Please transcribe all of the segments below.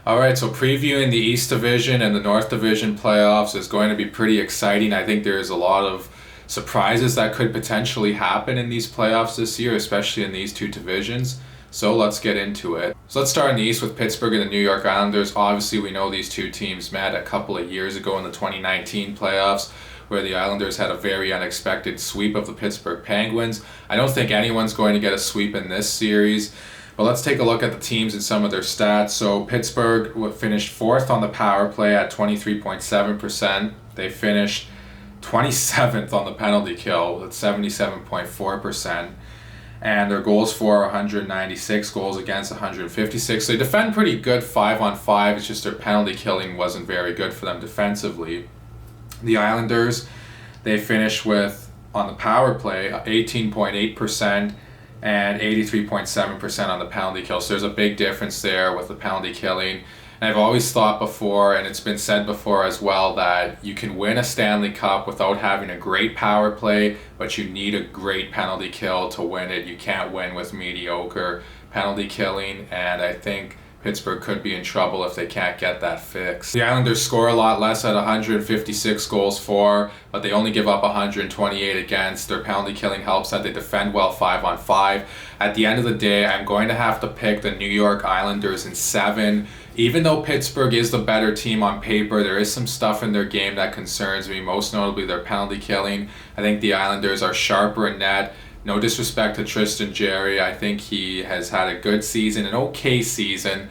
All right, so previewing the East Division and the North Division playoffs is going to be pretty exciting. I think there's a lot of surprises that could potentially happen in these playoffs this year, especially in these two divisions. So let's get into it. So let's start in the East with Pittsburgh and the New York Islanders. Obviously, we know these two teams met a couple of years ago in the 2019 playoffs, where the Islanders had a very unexpected sweep of the Pittsburgh Penguins. I don't think anyone's going to get a sweep in this series. But let's take a look at the teams and some of their stats. So Pittsburgh finished 4th on the power play at 23.7%. They finished 27th on the penalty kill at 77.4%. And their goals for 196, goals against 156. They defend pretty good 5-on-5. It's just their penalty killing wasn't very good for them defensively. The Islanders, they finished with, on the power play, 18.8%. and 83.7% on the penalty kill. So there's a big difference there with the penalty killing. And I've always thought before, and it's been said before as well, that you can win a Stanley Cup without having a great power play, but you need a great penalty kill to win it. You can't win with mediocre penalty killing, and I think Pittsburgh could be in trouble if they can't get that fixed. The Islanders score a lot less at 156 goals for, but they only give up 128 against. Their penalty killing helps that they defend well 5-on-5. At the end of the day, I'm going to have to pick the New York Islanders in 7. Even though Pittsburgh is the better team on paper, there is some stuff in their game that concerns me, most notably their penalty killing. I think the Islanders are sharper in net. No disrespect to Tristan Jarry. I think he has had a good season, an okay season.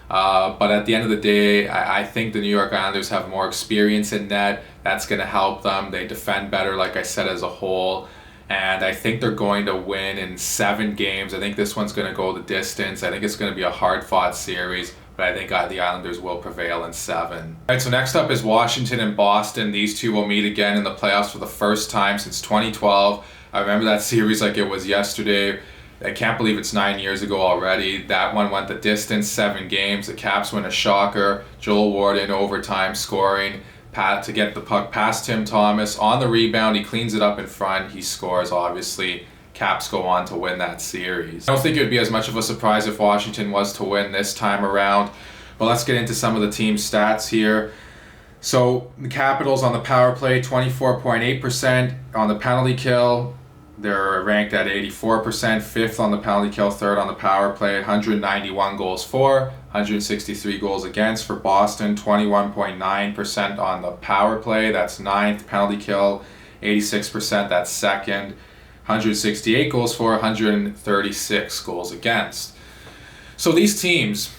But at the end of the day, I think the New York Islanders have more experience in net. That's going to help them. They defend better, like I said, as a whole. And I think they're going to win in 7 games. I think this one's going to go the distance. I think it's going to be a hard-fought series. But I think the Islanders will prevail in 7. All right, so next up is Washington and Boston. These two will meet again in the playoffs for the first time since 2012. I remember that series like it was yesterday. I can't believe it's 9 years ago already. That one went the distance, 7 games. The Caps win a shocker. Joel Ward in overtime scoring to get the puck past Tim Thomas. On the rebound, he cleans it up in front. He scores, obviously. Caps go on to win that series. I don't think it would be as much of a surprise if Washington was to win this time around. But let's get into some of the team stats here. So the Capitals on the power play, 24.8%. On the penalty kill, they're ranked at 84%, 5th on the penalty kill, 3rd on the power play, 191 goals for, 163 goals against. For Boston, 21.9% on the power play, that's 9th. Penalty kill, 86%, that's 2nd. 168 goals for, 136 goals against. So these teams,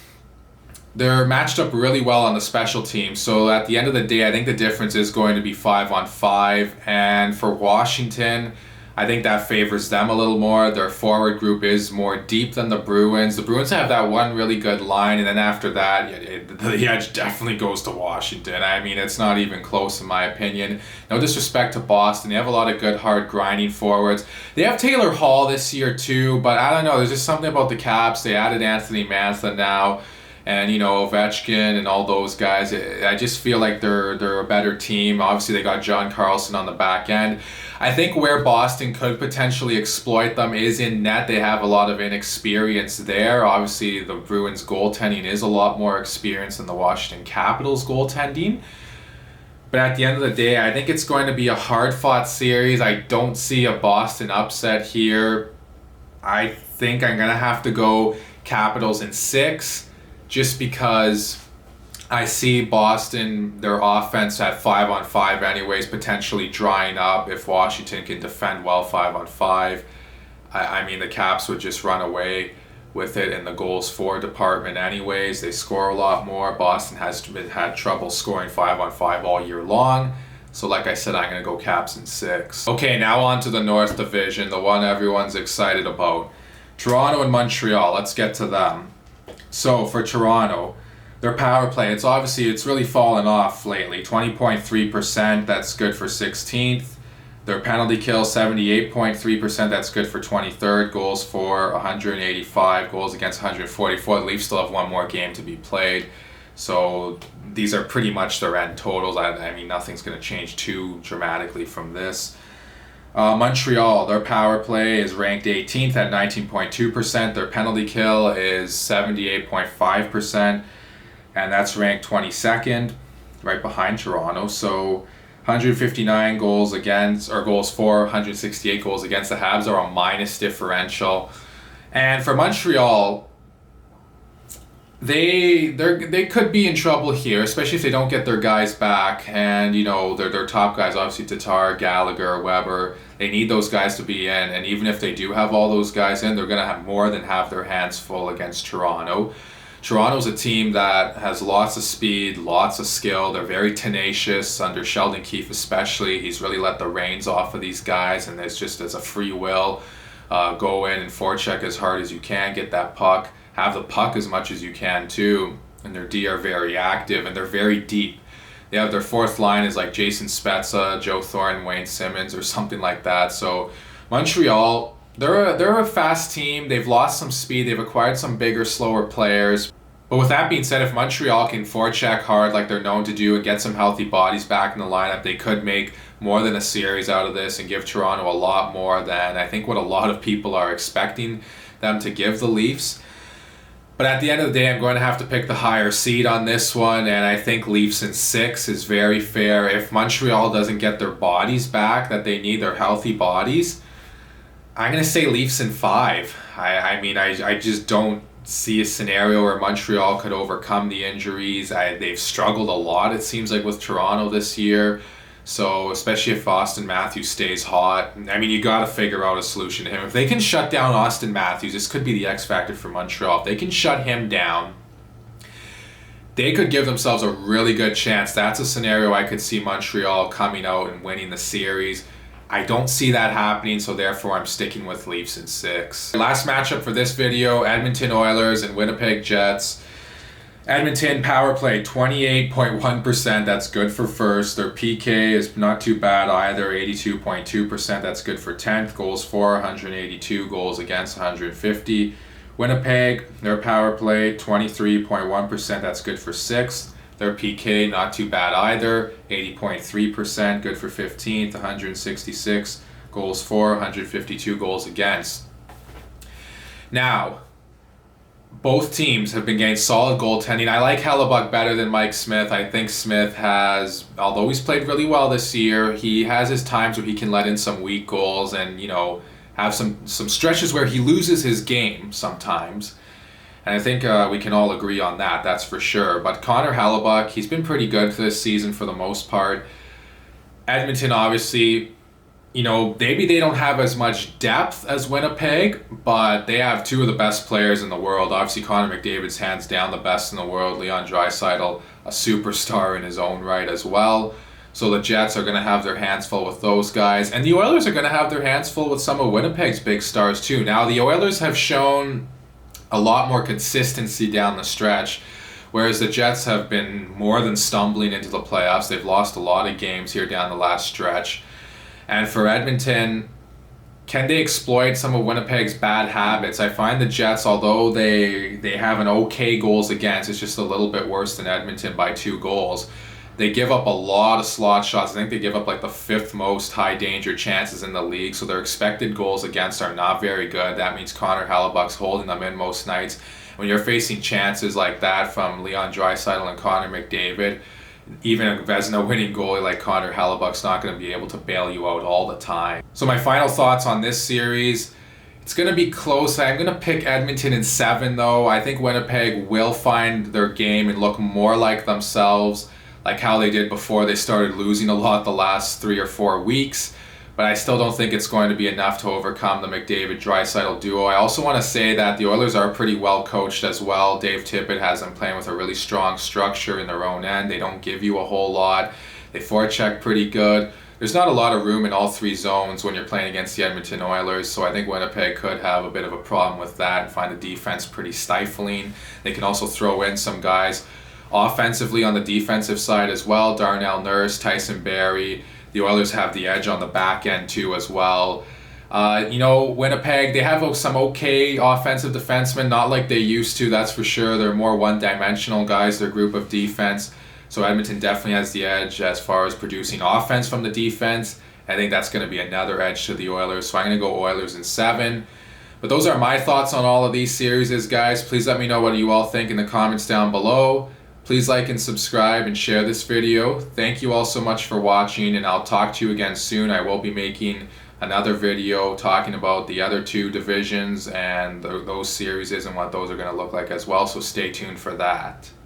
they're matched up really well on the special teams. So at the end of the day, I think the difference is going to be 5-on-5. And for Washington, I think that favors them a little more. Their forward group is more deep than the Bruins. The Bruins have that one really good line, and then after that, the edge definitely goes to Washington. I mean, it's not even close in my opinion. No disrespect to Boston. They have a lot of good, hard, grinding forwards. They have Taylor Hall this year too, but I don't know. There's just something about the Caps. They added Anthony Mantha now. And, Ovechkin and all those guys, I just feel like they're a better team. Obviously, they got John Carlson on the back end. I think where Boston could potentially exploit them is in net. They have a lot of inexperience there. Obviously, the Bruins' goaltending is a lot more experienced than the Washington Capitals' goaltending. But at the end of the day, I think it's going to be a hard-fought series. I don't see a Boston upset here. I think I'm going to have to go Capitals in 6. Just because I see Boston, their offense at 5-on-5 anyways, potentially drying up if Washington can defend well 5-on-5. I mean, the Caps would just run away with it in the goals for department anyways. They score a lot more. Boston has had trouble scoring 5-on-5 all year long. So like I said, I'm going to go Caps in 6. Okay, now on to the North Division, the one everyone's excited about. Toronto and Montreal, let's get to them. So for Toronto, their power play, it's really fallen off lately. 20.3%, that's good for 16th. Their penalty kill, 78.3%, that's good for 23rd. Goals for 185, goals against 144. The Leafs still have one more game to be played. So these are pretty much their end totals. I mean, nothing's going to change too dramatically from this. Montreal, their power play is ranked 18th at 19.2%. Their penalty kill is 78.5%. and that's ranked 22nd, right behind Toronto. So 159 goals against, or goals for, 168 goals against. The Habs are a minus differential. And for Montreal, they could be in trouble here, especially if they don't get their guys back. And, you know, their top guys, obviously Tatar, Gallagher, Weber, they need those guys to be in. And even if they do have all those guys in, they're going to have more than have their hands full against Toronto. Toronto's a team that has lots of speed, lots of skill. They're very tenacious under Sheldon Keefe especially. He's really let the reins off of these guys, and it's just as a free will. Go in and forecheck as hard as you can, get that puck. Have the puck as much as you can too, and their D are very active and they're very deep. They have their fourth line is like Jason Spezza, Joe Thornton, Wayne Simmons, or something like that. So Montreal, they're a fast team. They've lost some speed. They've acquired some bigger, slower players. But with that being said, if Montreal can forecheck hard like they're known to do and get some healthy bodies back in the lineup, they could make more than a series out of this and give Toronto a lot more than I think what a lot of people are expecting them to give the Leafs. But at the end of the day, I'm going to have to pick the higher seed on this one, and I think Leafs in 6 is very fair. If Montreal doesn't get their bodies back that they need, their healthy bodies, I'm going to say Leafs in 5. I just don't see a scenario where Montreal could overcome the injuries. They've struggled a lot, it seems like, with Toronto this year. So especially if Austin Matthews stays hot, I mean, you got to figure out a solution to him. If they can shut down Austin Matthews, this could be the X factor for Montreal. If they can shut him down, they could give themselves a really good chance. That's a scenario I could see Montreal coming out and winning the series. I don't see that happening, so therefore I'm sticking with Leafs in 6. Last matchup for this video, Edmonton Oilers and Winnipeg Jets. Edmonton power play 28.1%, that's good for first. Their PK is not too bad either, 82.2%, that's good for 10th. Goals for 182, goals against 150. Winnipeg, their power play 23.1%, that's good for 6th. Their PK not too bad either, 80.3%, good for 15th, 166 goals for, 152 goals against. Now, both teams have been getting solid goaltending. I like Hellebuck better than Mike Smith. I think Smith has, although he's played really well this year, he has his times where he can let in some weak goals and, you know, have some stretches where he loses his game sometimes. And I think we can all agree on that, that's for sure. But Connor Hellebuck, he's been pretty good this season for the most part. Edmonton, obviously, you know, maybe they don't have as much depth as Winnipeg, but they have two of the best players in the world. Obviously, Connor McDavid's hands down the best in the world. Leon Draisaitl, a superstar in his own right as well. So the Jets are going to have their hands full with those guys. And the Oilers are going to have their hands full with some of Winnipeg's big stars too. Now, the Oilers have shown a lot more consistency down the stretch, whereas the Jets have been more than stumbling into the playoffs. They've lost a lot of games here down the last stretch. And for Edmonton, can they exploit some of Winnipeg's bad habits? I find the Jets, although they have an okay goals against, it's just a little bit worse than Edmonton by 2 goals. They give up a lot of slot shots. I think they give up like the 5th most high danger chances in the league. So their expected goals against are not very good. That means Connor Hellebuck's holding them in most nights. When you're facing chances like that from Leon Draisaitl and Connor McDavid, even a Vezina winning goalie like Connor Hellebuck's not going to be able to bail you out all the time. So my final thoughts on this series, it's going to be close. I'm going to pick Edmonton in 7 though. I think Winnipeg will find their game and look more like themselves, like how they did before they started losing a lot the last 3 or 4 weeks. But I still don't think it's going to be enough to overcome the McDavid-Draisaitl duo. I also want to say that the Oilers are pretty well coached as well. Dave Tippett has them playing with a really strong structure in their own end. They don't give you a whole lot. They forecheck pretty good. There's not a lot of room in all 3 zones when you're playing against the Edmonton Oilers, so I think Winnipeg could have a bit of a problem with that and find the defense pretty stifling. They can also throw in some guys offensively on the defensive side as well. Darnell Nurse, Tyson Barrie. The Oilers have the edge on the back end too as well. You know, Winnipeg, they have some okay offensive defensemen, not like they used to, that's for sure. They're more one-dimensional guys, their group of defense. So Edmonton definitely has the edge as far as producing offense from the defense. I think that's going to be another edge to the Oilers. So I'm going to go Oilers in 7. But those are my thoughts on all of these series, guys. Please let me know what you all think in the comments down below. Please like and subscribe and share this video. Thank you all so much for watching, and I'll talk to you again soon. I will be making another video talking about the other two divisions and those series and what those are going to look like as well, so stay tuned for that.